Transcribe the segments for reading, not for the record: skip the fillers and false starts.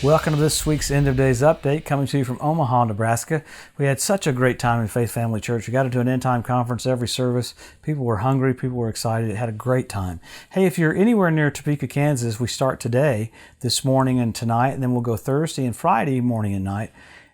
Welcome to this week's End of Days Update, coming to you from Omaha, Nebraska. We had such a great time in Faith Family Church. We got into an end time conference every service. People were hungry. People were excited. It had a great time. Hey, if you're anywhere near Topeka, Kansas, we start today, this morning and tonight, and then we'll go Thursday and Friday morning and night.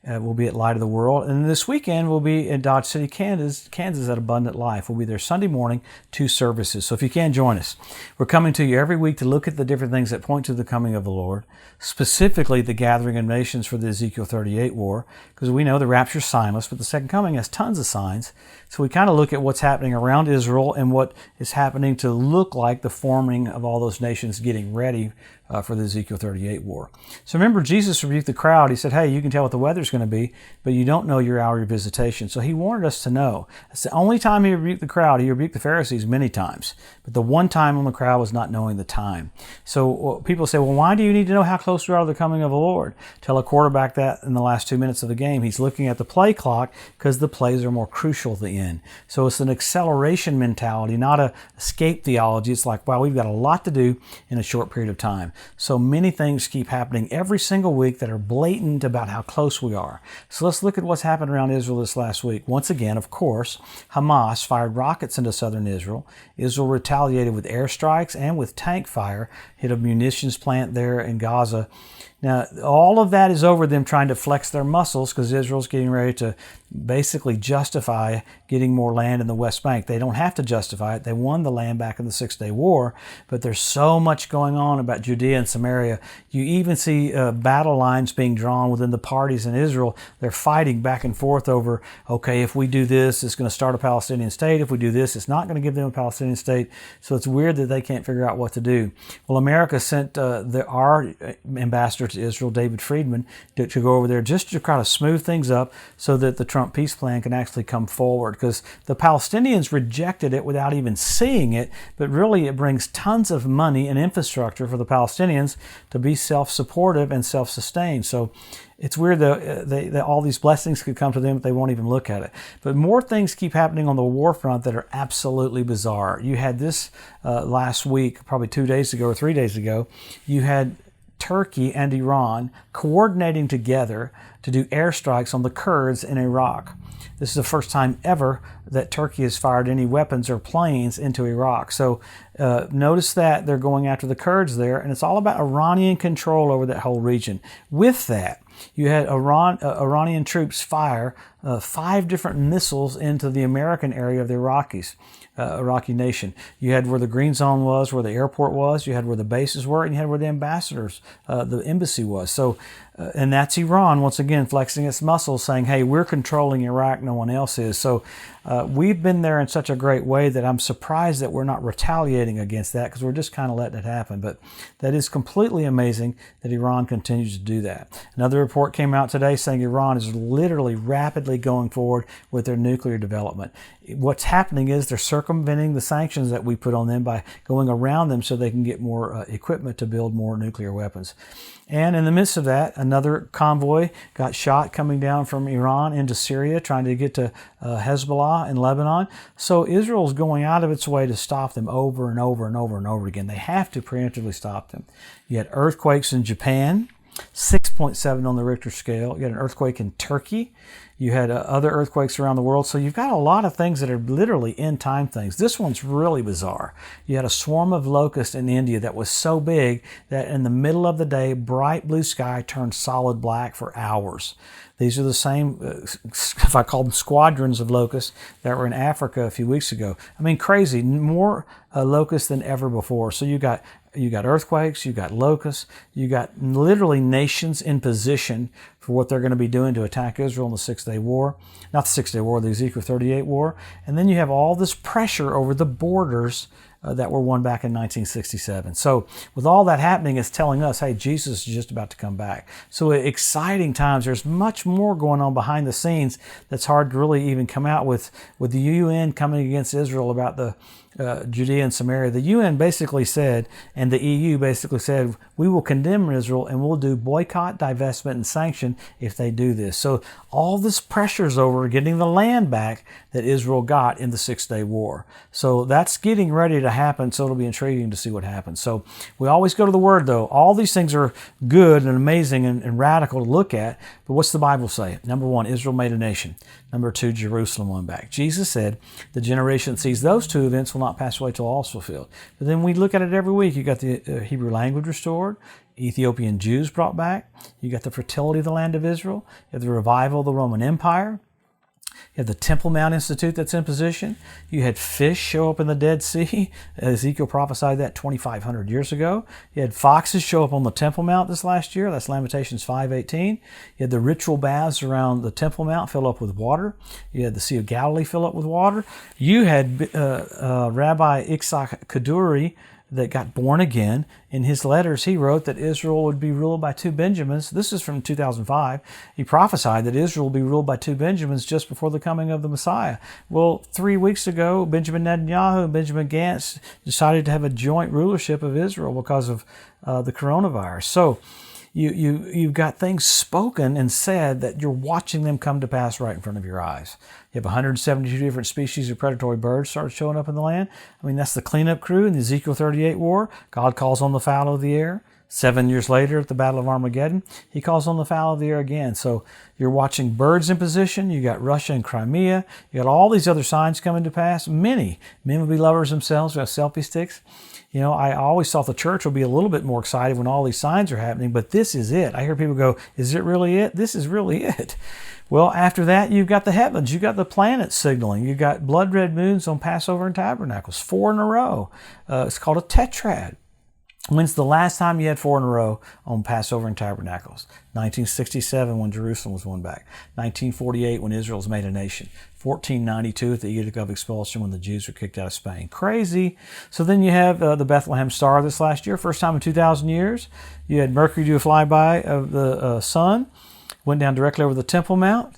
We'll be at Light of the World. And this weekend, we'll be in Dodge City, Kansas at Abundant Life. We'll be there Sunday morning, 2 services. So if you can, join us. We're coming to you every week to look at the different things that point to the coming of the Lord, specifically the gathering of nations for the Ezekiel 38 war, because we know the rapture's signless, but the second coming has tons of signs. So we kind of look at what's happening around Israel and what is happening to look like the forming of all those nations getting ready for the Ezekiel 38 war. So remember, Jesus rebuked the crowd. He said, hey, you can tell what the weather's going to be, but you don't know your hour of your visitation. So he wanted us to know. It's the only time he rebuked the crowd. He rebuked the Pharisees many times, but the one time when the crowd was not knowing the time. So people say, well, why do you need to know how close we are to the coming of the Lord? Tell a quarterback that in the last 2 minutes of the game. He's looking at the play clock because the plays are more crucial at the end. So it's an acceleration mentality, not a escape theology. It's like, wow, we've got a lot to do in a short period of time. So many things keep happening every single week that are blatant about how close we are. So let's look at what's happened around Israel this last week. Once again, of course, Hamas fired rockets into southern Israel. Israel retaliated with airstrikes and with tank fire, hit a munitions plant there in Gaza. Now, all of that is over them trying to flex their muscles because Israel's getting ready to basically justify getting more land in the West Bank. They don't have to justify it. They won the land back in the Six-Day War, but there's so much going on about Judea and Samaria. You even see battle lines being drawn within the parties in Israel. They're fighting back and forth over, okay, if we do this, it's going to start a Palestinian state. If we do this, it's not going to give them a Palestinian state. So it's weird that they can't figure out what to do. Well, America sent our ambassador to Israel, David Friedman, to go over there just to try to smooth things up so that the Trump peace plan can actually come forward, because the Palestinians rejected it without even seeing it, but really it brings tons of money and infrastructure for the Palestinians to be self-supportive and self-sustained. So it's weird that all these blessings could come to them, but they won't even look at it. But more things keep happening on the war front that are absolutely bizarre. You had this last week, probably 2 days ago or 3 days ago, you had Turkey and Iran coordinating together to do airstrikes on the Kurds in Iraq. This is the first time ever that Turkey has fired any weapons or planes into Iraq. So notice that they're going after the Kurds there, and it's all about Iranian control over that whole region. With that, you had Iranian troops fire 5 different missiles into the American area of the Iraqis. Iraqi nation. You had where the green zone was, where the airport was, you had where the bases were, and you had where the ambassadors, the embassy was. So, and that's Iran, once again, flexing its muscles, saying, hey, we're controlling Iraq, no one else is. So we've been there in such a great way that I'm surprised that we're not retaliating against that, because we're just kind of letting it happen. But that is completely amazing that Iran continues to do that. Another report came out today saying Iran is literally rapidly going forward with their nuclear development. What's happening is they're circumventing the sanctions that we put on them by going around them so they can get more equipment to build more nuclear weapons. And in the midst of that, another convoy got shot coming down from Iran into Syria, trying to get to Hezbollah in Lebanon. So Israel's going out of its way to stop them over and over and over and over again. They have to preemptively stop them. You had earthquakes in Japan, 6.7 on the Richter scale. You had an earthquake in Turkey. You had other earthquakes around the world. So you've got a lot of things that are literally end-time things. This one's really bizarre. You had a swarm of locusts in India that was so big that in the middle of the day, bright blue sky turned solid black for hours. These are the same, if I call them squadrons of locusts that were in Africa a few weeks ago. I mean, crazy, more locusts than ever before. So you got earthquakes, you got locusts, you got literally nations in position for what they're going to be doing to attack Israel in the Six-Day War. Not the Six-Day War, the Ezekiel 38 war. And then you have all this pressure over the borders that were won back in 1967. So with all that happening, it's telling us, hey, Jesus is just about to come back. So exciting times. There's much more going on behind the scenes that's hard to really even come out with the UN coming against Israel about the Judea and Samaria, the UN basically said, and the EU basically said, we will condemn Israel and we'll do boycott, divestment, and sanction if they do this. So all this pressure's over getting the land back that Israel got in the 6-day war. So that's getting ready to happen, so it'll be intriguing to see what happens. So we always go to the Word, though. All these things are good and amazing and radical to look at, but what's the Bible say? Number 1, Israel made a nation. Number 2, Jerusalem won back. Jesus said, the generation that sees those two events will not pass away till all is fulfilled. But then we look at it every week. You got the Hebrew language restored, Ethiopian Jews brought back. You got the fertility of the land of Israel. You have the revival of the Roman Empire. You have the Temple Mount Institute that's in position. You had fish show up in the Dead Sea. Ezekiel prophesied that 2,500 years ago. You had foxes show up on the Temple Mount this last year. That's Lamentations 5:18. You had the ritual baths around the Temple Mount fill up with water. You had the Sea of Galilee fill up with water. You had Rabbi Itzhak Kaduri that got born again. In his letters, he wrote that Israel would be ruled by 2 Benjamins. This is from 2005. He prophesied that Israel would be ruled by 2 Benjamins just before the coming of the Messiah. Well, 3 weeks ago, Benjamin Netanyahu and Benjamin Gantz decided to have a joint rulership of Israel because of the coronavirus. So you've got things spoken and said that you're watching them come to pass right in front of your eyes. You have 172 different species of predatory birds start showing up in the land. I mean, that's the cleanup crew in the Ezekiel 38 war. God calls on the fowl of the air. 7 years later at the Battle of Armageddon, he calls on the fowl of the air again. So you're watching birds in position. You got Russia and Crimea. You got all these other signs coming to pass. Many men will be lovers themselves. We have selfie sticks. You know, I always thought the church will be a little bit more excited when all these signs are happening, but this is it. I hear people go, is it really it? This is really it. Well, after that, you've got the heavens. You've got the planets signaling. You've got blood red moons on Passover and Tabernacles, 4 in a row. It's called a tetrad. When's the last time you had 4 in a row on Passover and Tabernacles? 1967 when Jerusalem was won back. 1948 when Israel was made a nation. 1492 at the Edict of Expulsion when the Jews were kicked out of Spain. Crazy. So then you have the Bethlehem Star this last year, first time in 2,000 years. You had Mercury do a flyby of the sun, went down directly over the Temple Mount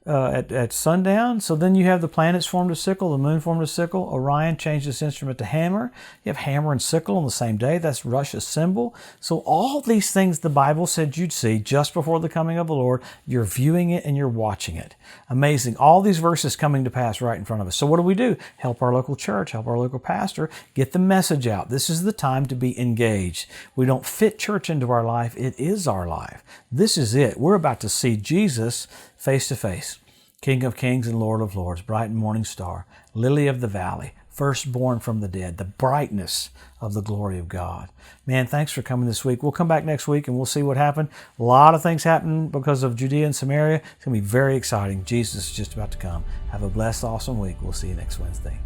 at sundown. So then you have the planets formed a sickle, the moon formed a sickle. Orion changed its instrument to hammer. You have hammer and sickle on the same day. That's Russia's symbol. So all these things the Bible said you'd see just before the coming of the Lord, you're viewing it and you're watching it. Amazing. All these verses coming to pass right in front of us. So what do? Help our local church, help our local pastor, get the message out. This is the time to be engaged. We don't fit church into our life. It is our life. This is it. We're about to see Jesus face to face. King of kings and Lord of lords, bright and morning star, lily of the valley, firstborn from the dead, the brightness of the glory of God. Man, thanks for coming this week. We'll come back next week and we'll see what happened. A lot of things happened because of Judea and Samaria. It's going to be very exciting. Jesus is just about to come. Have a blessed, awesome week. We'll see you next Wednesday.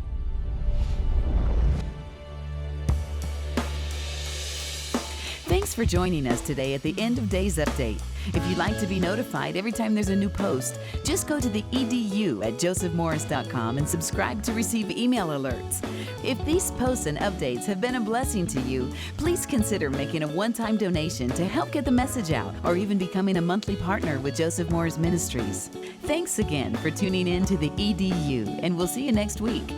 Thanks for joining us today at the End of Days Update. If you'd like to be notified every time there's a new post, just go to the edu at josephmorris.com and subscribe to receive email alerts. If these posts and updates have been a blessing to you, please consider making a one-time donation to help get the message out, or even becoming a monthly partner with Joseph Morris Ministries. Thanks again for tuning in to the EDU, and we'll see you next week.